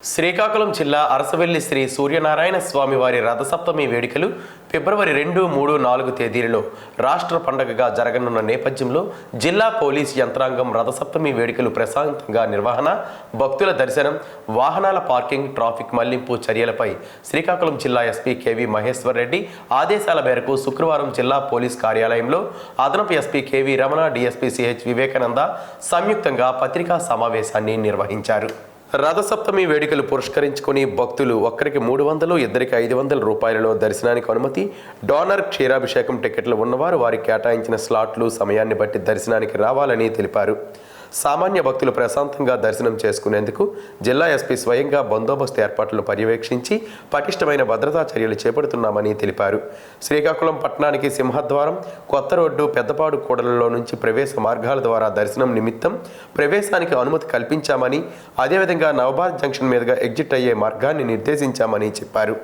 శ్రీకాకుళం జిల్లా అరసవెల్లి శ్రీ సూర్యనారాయణ స్వామి వారి రథసప్తమి వేడుకలు ఫిబ్రవరి 2, 3, 4 తేదీలలో రాష్ట్ర పండుగగా జరగనున్న నేపథ్యంలో జిల్లా పోలీస్ యంత్రాంగం రథసప్తమి వేడుకలు ప్రశాంతంగా నిర్వహణ, భక్తుల దర్శనం, వాహనాల పార్కింగ్, ట్రాఫిక్ మళ్లింపు చర్యలపై శ్రీకాకుళం జిల్లా ఎస్పీ కేవి మహేశ్వర్ రెడ్డి ఆదేశాల మేరకు శుక్రవారం జిల్లా పోలీస్ కార్యాలయంలో అదనపు SP KV Ramana, DSP CH Vivekananda సంయుక్తంగా పత్రికా సమావేశాన్ని నిర్వహించారు. రథసప్తమి వేడుకలు పురస్కరించుకుని భక్తులు ఒక్కరికి 300, ఇద్దరికి 500 రూపాయలలో దర్శనానికి అనుమతి. డోనర్ క్షీరాభిషేకం టికెట్లు ఉన్నవారు వారికి కేటాయించిన స్లాట్లు సమయాన్ని బట్టి దర్శనానికి రావాలని తెలిపారు. సామాన్య భక్తులు ప్రశాంతంగా దర్శనం చేసుకునేందుకు జిల్లా ఎస్పీ స్వయంగా బందోబస్తు ఏర్పాట్లను పర్యవేక్షించి పటిష్టమైన భద్రతా చర్యలు చేపడుతున్నామని తెలిపారు. శ్రీకాకుళం పట్టణానికి సింహద్వారం, కొత్త రోడ్డు, పెద్దపాడు కూడలలో నుంచి ప్రవేశ మార్గాల ద్వారా దర్శనం నిమిత్తం ప్రవేశానికి అనుమతి కల్పించామని, అదేవిధంగా నవబాద్ జంక్షన్ మీదుగా ఎగ్జిట్ అయ్యే మార్గాన్ని నిర్దేశించామని చెప్పారు.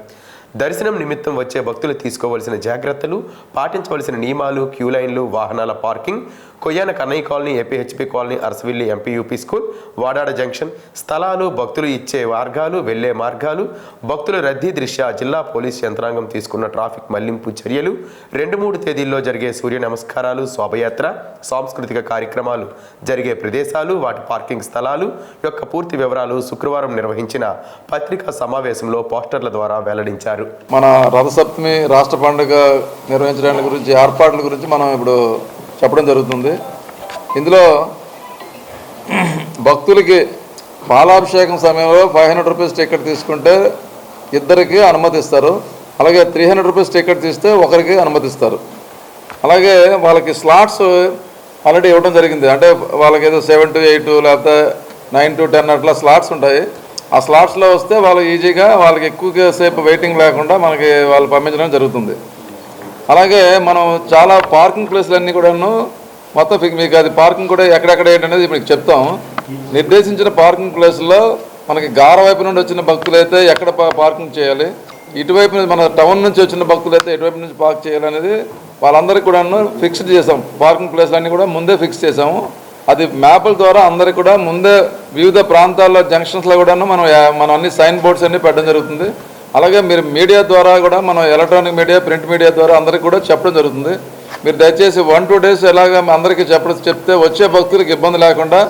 దర్శనం నిమిత్తం వచ్చే భక్తులు తీసుకోవాల్సిన జాగ్రత్తలు, పాటించవలసిన నియమాలు, క్యూ లైన్లు, వాహనాల parking, Koyyana Kannayya colony, APHP colony, Arasavilli MPUP school, Vadada junction, స్థలాలు, భక్తులు ఇచ్చే మార్గాలు, వెళ్లే మార్గాలు, భక్తుల రద్దీ దృష్ట్యా జిల్లా పోలీస్ యంత్రాంగం తీసుకున్న ట్రాఫిక్ మళ్లింపు చర్యలు, 2, 3 తేదీల్లో జరిగే సూర్య నమస్కారాలు, శోభయాత్ర, సాంస్కృతిక కార్యక్రమాలు జరిగే ప్రదేశాలు, వాటి పార్కింగ్ స్థలాలు యొక్క పూర్తి వివరాలు శుక్రవారం నిర్వహించిన పత్రికా సమావేశంలో పోస్టర్ల ద్వారా వెల్లడించారు. మన రథసప్తమి రాష్ట్ర పండుగ నిర్వహించడానికి గురించి ఏర్పాట్ల గురించి మనం ఇప్పుడు చెప్పడం జరుగుతుంది. ఇందులో భక్తులకి పాలాభిషేకం సమయంలో 500 రూపీస్ టికెట్ తీసుకుంటే ఇద్దరికి అనుమతిస్తారు. అలాగే 300 రూపీస్ టికెట్ తీస్తే ఒకరికి అనుమతిస్తారు. అలాగే వాళ్ళకి స్లాట్స్ ఆల్రెడీ ఇవ్వడం జరిగింది. అంటే వాళ్ళకి ఏదో 7 to 8 లేకపోతే 9 to 10 అట్లా స్లాట్స్ ఉంటాయి. ఆ స్లాట్స్లో వస్తే వాళ్ళు ఈజీగా వాళ్ళకి ఎక్కువ సేపు వెయిటింగ్ లేకుండా మనకి వాళ్ళు పంపించడం జరుగుతుంది. అలాగే మనం చాలా పార్కింగ్ ప్లేస్లన్నీ కూడాను మొత్తం మీకు అది పార్కింగ్ కూడా ఎక్కడెక్కడ ఏంటనేది మీకు చెప్తాం. నిర్దేశించిన పార్కింగ్ ప్లేస్లో మనకి గార వైపు నుండి వచ్చిన భక్తులైతే ఎక్కడ పార్కింగ్ చేయాలి, ఇటువైపు మన టౌన్ నుంచి వచ్చిన భక్తులైతే ఎటువైపు నుంచి పార్క్ చేయాలనేది వాళ్ళందరికీ కూడాను ఫిక్స్ చేసాం. పార్కింగ్ ప్లేస్లన్నీ కూడా ముందే ఫిక్స్ చేసాము. అది మ్యాప్ల ద్వారా అందరికీ కూడా ముందే వివిధ ప్రాంతాల్లో జంక్షన్స్లో కూడాను మనం అన్ని సైన్ బోర్డ్స్ అన్నీ పెట్టడం జరుగుతుంది. అలాగే మీరు మీడియా ద్వారా కూడా మనం ఎలక్ట్రానిక్ మీడియా, ప్రింట్ మీడియా ద్వారా అందరికీ కూడా చెప్పడం జరుగుతుంది. మీరు దయచేసి 1-2 డేస్ ఎలాగ అందరికీ చెప్తే వచ్చే భక్తులకు ఇబ్బంది లేకుండా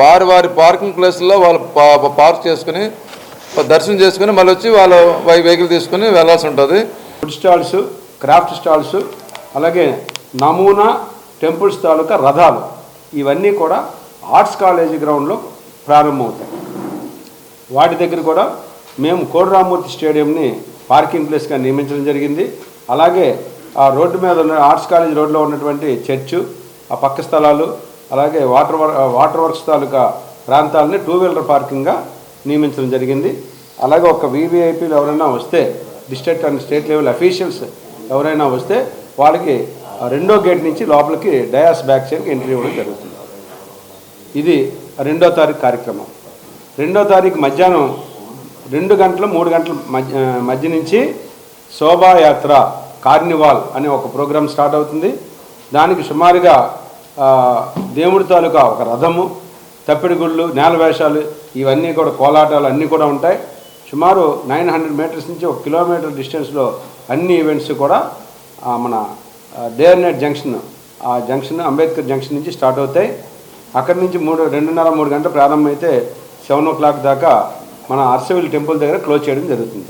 వారి పార్కింగ్ ప్లేస్లో వాళ్ళు పార్క్ చేసుకుని దర్శనం చేసుకుని మళ్ళీ వచ్చి వాళ్ళ వెహికల్ తీసుకుని వెళ్ళాల్సి ఉంటుంది. ఫుడ్ స్టాల్స్, క్రాఫ్ట్ స్టాల్స్, అలాగే నమూనా టెంపుల్స్ తాలూకా రథాలు ఇవన్నీ కూడా ఆర్ట్స్ కాలేజీ గ్రౌండ్లో ప్రారంభమవుతాయి. వాటి దగ్గర కూడా మేము కోడిరామూర్తి స్టేడియంని పార్కింగ్ ప్లేస్గా నియమించడం జరిగింది. అలాగే ఆ రోడ్డు మీద ఉన్న ఆర్ట్స్ కాలేజ్ రోడ్లో ఉన్నటువంటి చర్చు, ఆ పక్క స్థలాలు, అలాగే వాటర్ వర్క్స్ తాలూకా ప్రాంతాలని 2 వీలర్ పార్కింగ్గా నియమించడం జరిగింది. అలాగే ఒక వీవీఐపీలు ఎవరైనా వస్తే, district and state level officials ఎవరైనా వస్తే వాళ్ళకి 2వ గేట్ నుంచి లోపలికి డయాస్ బ్యాక్ సైడ్కి ఎంట్రీ ఇవ్వడం జరుగుతుంది. ఇది 2వ తారీఖు కార్యక్రమం. 2వ తారీఖు మధ్యాహ్నం 2 గంటలు 3 గంటల మధ్య నుంచి శోభాయాత్ర కార్నివాల్ అనే ఒక ప్రోగ్రాం స్టార్ట్ అవుతుంది. దానికి సుమారుగా దేవుడి తాలూకా ఒక రథము, తప్పిడిగుళ్ళు, నేల వేషాలు, ఇవన్నీ కూడా కోలాటాలు అన్నీ కూడా ఉంటాయి. సుమారు 900 మీటర్స్ నుంచి 1 కిలోమీటర్ డిస్టెన్స్లో అన్ని ఈవెంట్స్ కూడా మన డే అండ్ నైట్ జంక్షన్, ఆ జంక్షన్ అంబేద్కర్ జంక్షన్ నుంచి స్టార్ట్ అవుతాయి. అక్కడి నుంచి 2:30-3 గంటలు ప్రారంభమైతే 7 o'clock దాకా మన అరసవిల్లి టెంపుల్ దగ్గర క్లోజ్ చేయడం జరుగుతుంది.